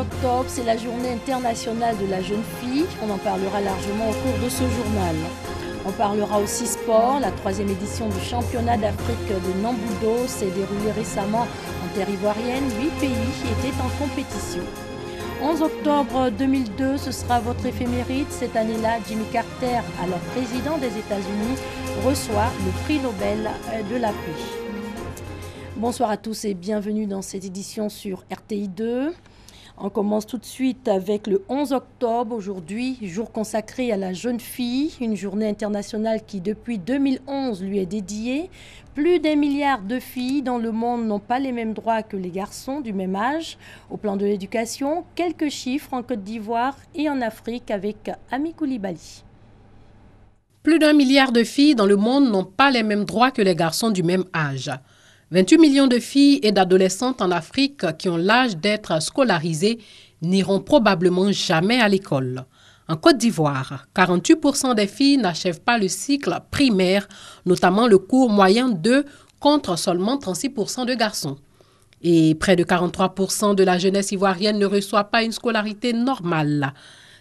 octobre, c'est la journée internationale de la jeune fille. On en parlera largement au cours de ce journal. On parlera aussi sport. La 3e édition du championnat d'Afrique de Nambudo s'est déroulée récemment en terre ivoirienne. 8 pays étaient en compétition. 11 octobre 2002, ce sera votre éphéméride. Cette année-là, Jimmy Carter, alors président des États-Unis, reçoit le prix Nobel de la paix. Bonsoir à tous et bienvenue dans cette édition sur RTI2. On commence tout de suite avec le 11 octobre, aujourd'hui, jour consacré à la jeune fille, une journée internationale qui depuis 2011 lui est dédiée. Plus d'1 milliard de filles dans le monde n'ont pas les mêmes droits que les garçons du même âge. Au plan de l'éducation, quelques chiffres en Côte d'Ivoire et en Afrique avec Ami Koulibaly. Plus d'1 milliard de filles dans le monde n'ont pas les mêmes droits que les garçons du même âge. 28 millions de filles et d'adolescentes en Afrique qui ont l'âge d'être scolarisées n'iront probablement jamais à l'école. En Côte d'Ivoire, 48% des filles n'achèvent pas le cycle primaire, notamment le cours moyen 2, contre seulement 36% de garçons. Et près de 43% de la jeunesse ivoirienne ne reçoit pas une scolarité normale.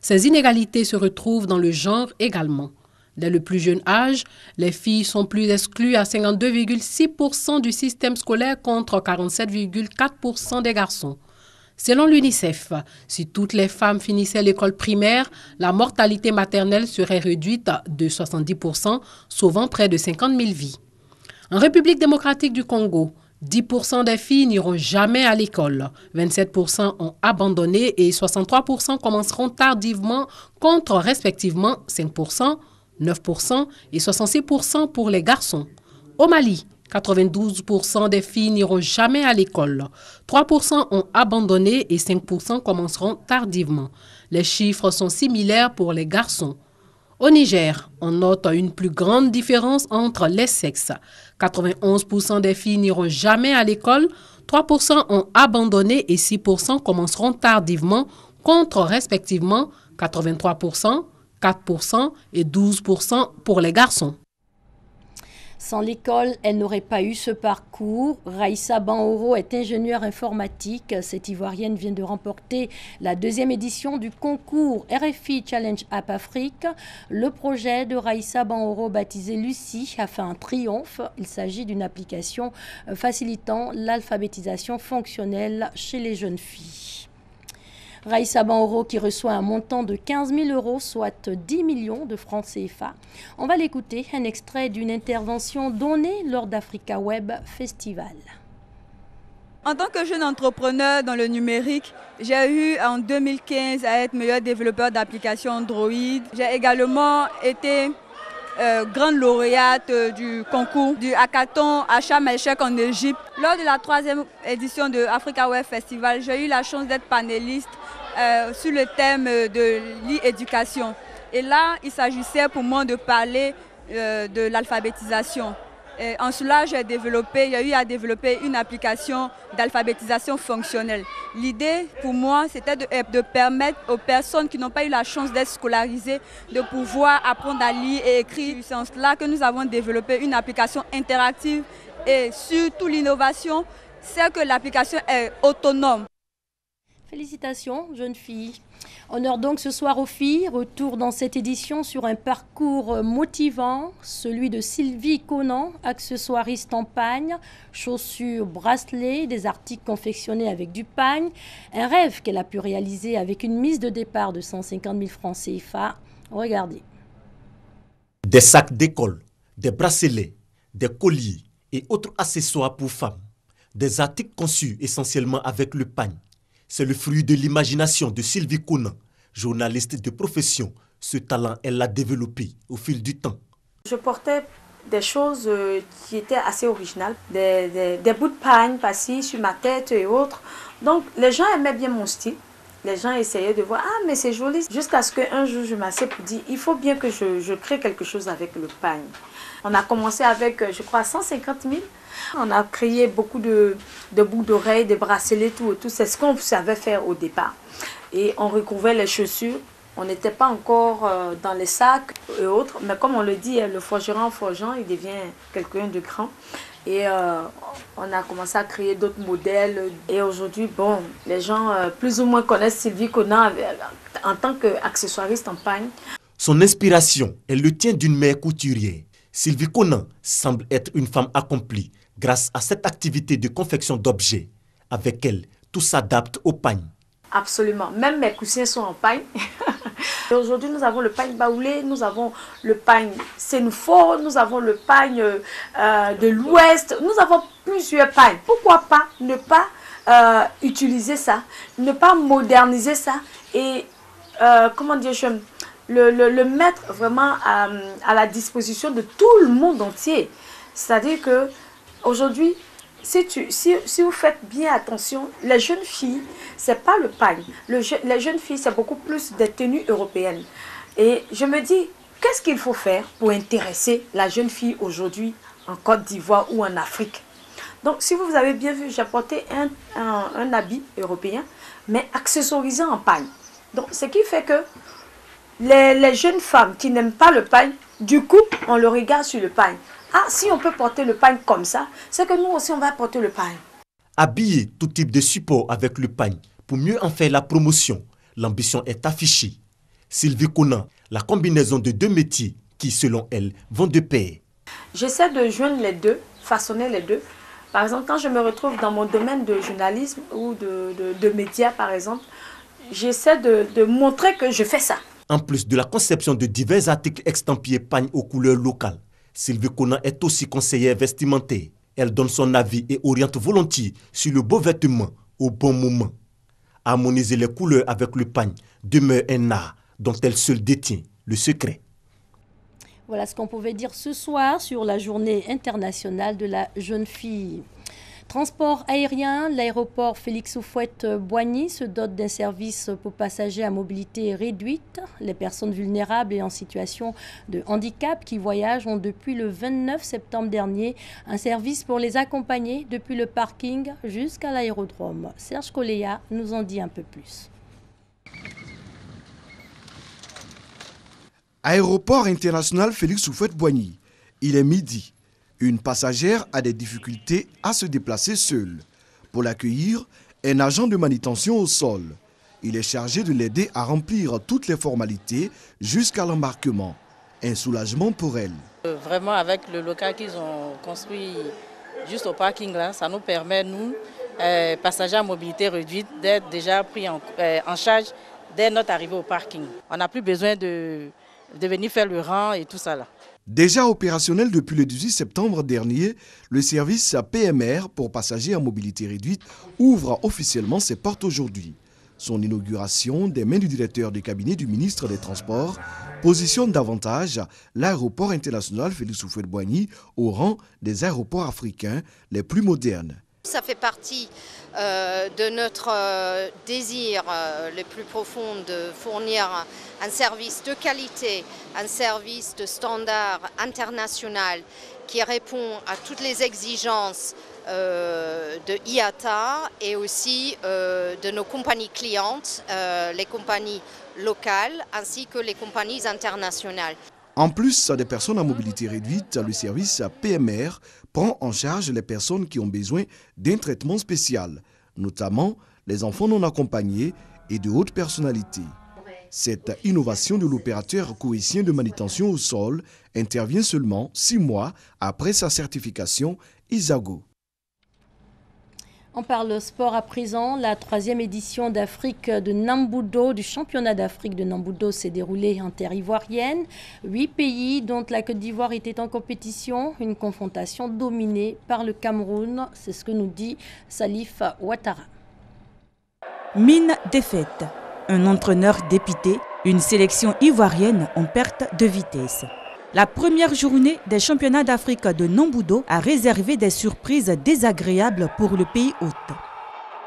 Ces inégalités se retrouvent dans le genre également. Dès le plus jeune âge, les filles sont plus exclues à 52,6% du système scolaire contre 47,4% des garçons. Selon l'UNICEF, si toutes les femmes finissaient l'école primaire, la mortalité maternelle serait réduite de 70%, sauvant près de 50 000 vies. En République démocratique du Congo, 10% des filles n'iront jamais à l'école, 27% ont abandonné et 63% commenceront tardivement contre respectivement 5%, 9% et 66% pour les garçons. Au Mali, 92% des filles n'iront jamais à l'école. 3% ont abandonné et 5% commenceront tardivement. Les chiffres sont similaires pour les garçons. Au Niger, on note une plus grande différence entre les sexes. 91% des filles n'iront jamais à l'école, 3% ont abandonné et 6% commenceront tardivement, contre respectivement 83%, 4% et 12% pour les garçons. Sans l'école, elle n'aurait pas eu ce parcours. Raïssa Banoro est ingénieure informatique. Cette Ivoirienne vient de remporter la 2e édition du concours RFI Challenge App Afrique. Le projet de Raïssa Banoro, baptisé Lucie, a fait un triomphe. Il s'agit d'une application facilitant l'alphabétisation fonctionnelle chez les jeunes filles. Raïssa Banoro qui reçoit un montant de 15 000 €, soit 10 millions de francs CFA. On va l'écouter, un extrait d'une intervention donnée lors d'Africa Web Festival. En tant que jeune entrepreneur dans le numérique, j'ai eu en 2015 à être meilleur développeur d'applications Android. J'ai également été grande lauréate du concours du hackathon à Sharm el-Sheikh en Égypte. Lors de la 3e édition de Africa Web Festival, j'ai eu la chance d'être panéliste sur le thème de l'e-éducation. Et là, il s'agissait pour moi de parler de l'alphabétisation. En cela, j'ai eu à développer une application d'alphabétisation fonctionnelle. L'idée pour moi, c'était de permettre aux personnes qui n'ont pas eu la chance d'être scolarisées de pouvoir apprendre à lire et écrire. C'est en cela que nous avons développé une application interactive et surtout l'innovation, c'est que l'application est autonome. Félicitations, jeune fille. Honneur donc ce soir aux filles. Retour dans cette édition sur un parcours motivant, celui de Sylvie Conan, accessoiriste en pagne, chaussures, bracelets, des articles confectionnés avec du pagne. Un rêve qu'elle a pu réaliser avec une mise de départ de 150 000 francs CFA. Regardez. Des sacs d'école, des bracelets, des colliers et autres accessoires pour femmes. Des articles conçus essentiellement avec le pagne. C'est le fruit de l'imagination de Sylvie Conan, journaliste de profession. Ce talent, elle l'a développé au fil du temps. Je portais des choses qui étaient assez originales, des bouts de pagne passés sur ma tête et autres. Donc les gens aimaient bien mon style. Les gens essayaient de voir, ah mais c'est joli. Jusqu'à ce qu'un jour je m'assieds pour dire, il faut bien que je crée quelque chose avec le pagne. On a commencé avec, je crois, 150 000. On a créé beaucoup de boucles d'oreilles, des bracelets, tout. C'est ce qu'on savait faire au départ. Et on recouvrait les chaussures On n'était pas encore dans les sacs et autres, mais comme on le dit, le forgeron en forgeant, il devient quelqu'un de grand. Et on a commencé à créer d'autres modèles. Et aujourd'hui, bon, les gens plus ou moins connaissent Sylvie Conan en tant qu'accessoiriste en pagne. Son inspiration, elle le tient d'une mère couturière. Sylvie Conan semble être une femme accomplie grâce à cette activité de confection d'objets. Avec elle, tout s'adapte au pagne. Absolument. Même mes coussins sont en pagne. Aujourd'hui, nous avons le pagne baoulé, nous avons le pagne sénoufo, nous avons le pagne de l'Ouest. Nous avons plusieurs pagnes. Pourquoi pas ne pas utiliser ça, ne pas moderniser ça et, comment dire, le mettre vraiment à la disposition de tout le monde entier. C'est-à-dire que aujourd'hui, si vous faites bien attention, les jeunes filles, c'est pas le pagne. Les jeunes filles, c'est beaucoup plus des tenues européennes. Et je me dis, qu'est-ce qu'il faut faire pour intéresser la jeune fille aujourd'hui en Côte d'Ivoire ou en Afrique? Donc, si vous avez bien vu, j'ai porté un habit européen, mais accessorisé en pagne. Donc, ce qui fait que les jeunes femmes qui n'aiment pas le pagne, du coup, on le regarde sur le pagne. Ah, si on peut porter le pagne comme ça, c'est que nous aussi, on va porter le pagne. Habiller tout type de support avec le pagne pour mieux en faire la promotion, l'ambition est affichée. Sylvie Conan, la combinaison de deux métiers qui, selon elle, vont de pair. J'essaie de joindre les deux, façonner les deux. Par exemple, quand je me retrouve dans mon domaine de journalisme ou de médias, par exemple, j'essaie de montrer que je fais ça. En plus de la conception de divers articles extempiers pagne aux couleurs locales, Sylvie Conan est aussi conseillère vestimentaire. Elle donne son avis et oriente volontiers sur le beau vêtement au bon moment. Harmoniser les couleurs avec le pagne demeure un art dont elle seule détient le secret. Voilà ce qu'on pouvait dire ce soir sur la journée internationale de la jeune fille. Transport aérien, l'aéroport Félix Houphouët-Boigny se dote d'un service pour passagers à mobilité réduite. Les personnes vulnérables et en situation de handicap qui voyagent ont depuis le 29 septembre dernier un service pour les accompagner depuis le parking jusqu'à l'aérodrome. Serge Coléa nous en dit un peu plus. Aéroport international Félix Houphouët-Boigny. Il est midi. Une passagère a des difficultés à se déplacer seule. Pour l'accueillir, un agent de manutention au sol. Il est chargé de l'aider à remplir toutes les formalités jusqu'à l'embarquement. Un soulagement pour elle. Vraiment, avec le local qu'ils ont construit juste au parking, là, ça nous permet, nous, passagers à mobilité réduite, d'être déjà pris en charge dès notre arrivée au parking. On n'a plus besoin de venir faire le rang et tout ça là. Déjà opérationnel depuis le 18 septembre dernier, le service PMR pour passagers à mobilité réduite ouvre officiellement ses portes aujourd'hui. Son inauguration des mains du directeur de cabinet du ministre des Transports positionne davantage l'aéroport international Félix Houphouët-Boigny au rang des aéroports africains les plus modernes. Ça fait partie de notre désir le plus profond de fournir un service de qualité, un service de standard international qui répond à toutes les exigences de IATA et aussi de nos compagnies clientes, les compagnies locales ainsi que les compagnies internationales. En plus des personnes à mobilité réduite, le service PMR prend en charge les personnes qui ont besoin d'un traitement spécial, notamment les enfants non accompagnés et de hautes personnalités. Cette innovation de l'opérateur koweïtien de manutention au sol intervient seulement 6 mois après sa certification ISAGO. On parle sport à présent. La 3e édition d'Afrique de Nambudo, du championnat d'Afrique de Nambudo, s'est déroulée en terre ivoirienne. 8 pays, dont la Côte d'Ivoire, étaient en compétition. Une confrontation dominée par le Cameroun. C'est ce que nous dit Salif Ouattara. Mine défaite. Un entraîneur dépité. Une sélection ivoirienne en perte de vitesse. La première journée des championnats d'Afrique de Nambudo a réservé des surprises désagréables pour le pays hôte.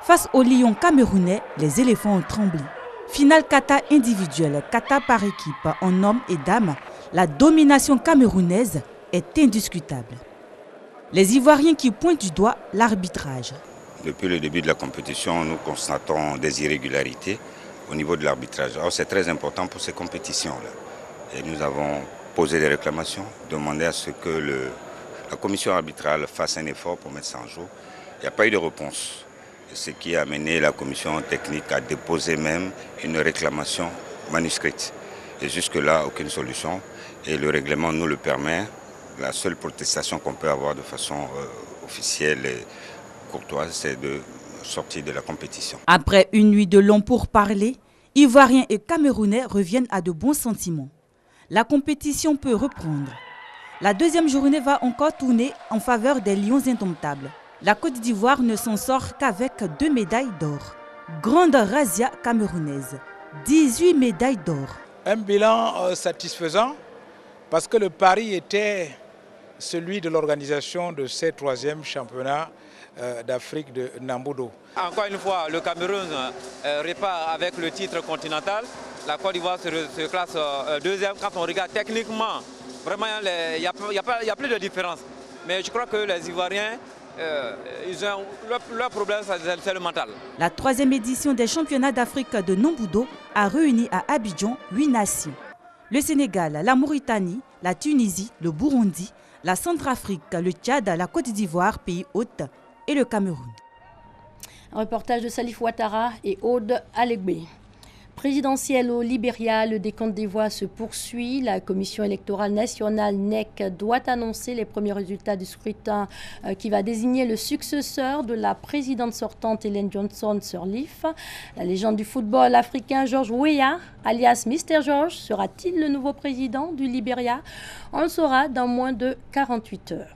Face aux lions camerounais, les éléphants ont tremblé. Finale kata individuelle, kata par équipe, en hommes et dames, la domination camerounaise est indiscutable. Les Ivoiriens qui pointent du doigt l'arbitrage. Depuis le début de la compétition, nous constatons des irrégularités au niveau de l'arbitrage. Alors c'est très important pour ces compétitions-là. Et nous avons posé des réclamations, demandé à ce que la commission arbitrale fasse un effort pour mettre ça en jour. Il n'y a pas eu de réponse, ce qui a amené la commission technique à déposer même une réclamation manuscrite. Et jusque-là, aucune solution. Et le règlement nous le permet. La seule protestation qu'on peut avoir de façon officielle et courtoise, c'est de sortir de la compétition. Après une nuit de longs pourparlers, Ivoiriens et Camerounais reviennent à de bons sentiments. La compétition peut reprendre. La deuxième journée va encore tourner en faveur des Lions indomptables. La Côte d'Ivoire ne s'en sort qu'avec 2 médailles d'or. Grande razzia camerounaise, 18 médailles d'or. Un bilan satisfaisant parce que le pari était celui de l'organisation de ces 3e championnats d'Afrique de Nambudo. Encore une fois, le Cameroun repart avec le titre continental. La Côte d'Ivoire se classe 2e. Quand on regarde techniquement, vraiment, il n'y a plus de différence. Mais je crois que les Ivoiriens, leur problème, c'est le mental. La 3e édition des championnats d'Afrique de Nambudo a réuni à Abidjan 8 nations. Le Sénégal, la Mauritanie, la Tunisie, le Burundi, la Centrafrique, le Tchad, la Côte d'Ivoire, pays hôte, et le Cameroun. Un reportage de Salif Ouattara et Aude Alegbe. Présidentielle au Libéria, le décompte des voix se poursuit. La commission électorale nationale NEC doit annoncer les premiers résultats du scrutin qui va désigner le successeur de la présidente sortante Ellen Johnson Sirleaf. La légende du football africain George Weah, alias Mr George, sera-t-il le nouveau président du Libéria? On le saura dans moins de 48 heures.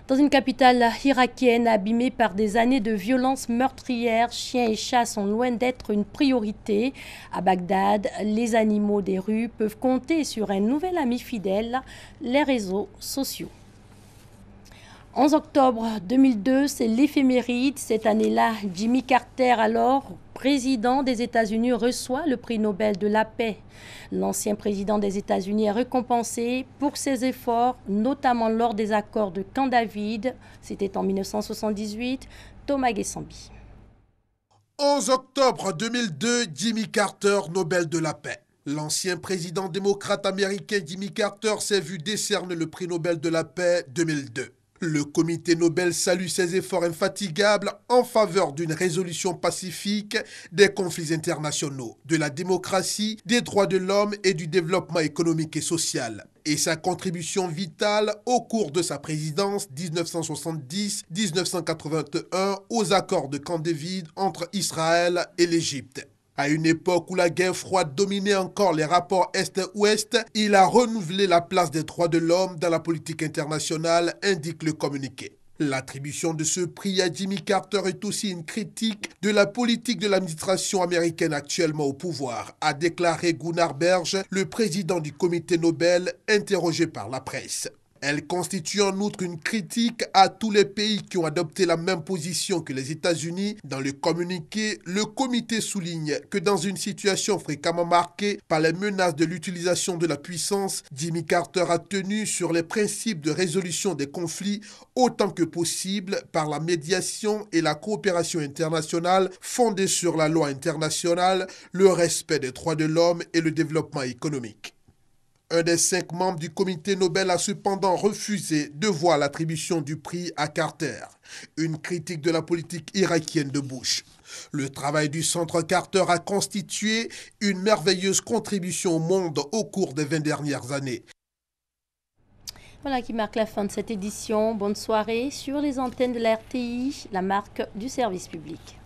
Dans une capitale irakienne abîmée par des années de violences meurtrières, chiens et chats sont loin d'être une priorité. À Bagdad, les animaux des rues peuvent compter sur un nouvel ami fidèle, les réseaux sociaux. 11 octobre 2002, c'est l'éphéméride. Cette année-là, Jimmy Carter, alors président des États-Unis, reçoit le prix Nobel de la paix. L'ancien président des États-Unis est récompensé pour ses efforts, notamment lors des accords de Camp David. C'était en 1978. Thomas Guessambi. 11 octobre 2002, Jimmy Carter, Nobel de la paix. L'ancien président démocrate américain Jimmy Carter s'est vu décerner le prix Nobel de la paix 2002. Le comité Nobel salue ses efforts infatigables en faveur d'une résolution pacifique des conflits internationaux, de la démocratie, des droits de l'homme et du développement économique et social. Et sa contribution vitale au cours de sa présidence 1970-1981 aux accords de Camp David entre Israël et l'Égypte. À une époque où la guerre froide dominait encore les rapports Est-Ouest, il a renouvelé la place des droits de l'homme dans la politique internationale, indique le communiqué. L'attribution de ce prix à Jimmy Carter est aussi une critique de la politique de l'administration américaine actuellement au pouvoir, a déclaré Gunnar Berge, le président du comité Nobel, interrogé par la presse. Elle constitue en outre une critique à tous les pays qui ont adopté la même position que les États-Unis. Dans le communiqué, le comité souligne que dans une situation fréquemment marquée par les menaces de l'utilisation de la puissance, Jimmy Carter a tenu sur les principes de résolution des conflits autant que possible par la médiation et la coopération internationale fondée sur la loi internationale, le respect des droits de l'homme et le développement économique. Un des 5 membres du comité Nobel a cependant refusé de voir l'attribution du prix à Carter, une critique de la politique irakienne de Bush. Le travail du Centre Carter a constitué une merveilleuse contribution au monde au cours des 20 dernières années. Voilà qui marque la fin de cette édition. Bonne soirée sur les antennes de la RTI, la marque du service public.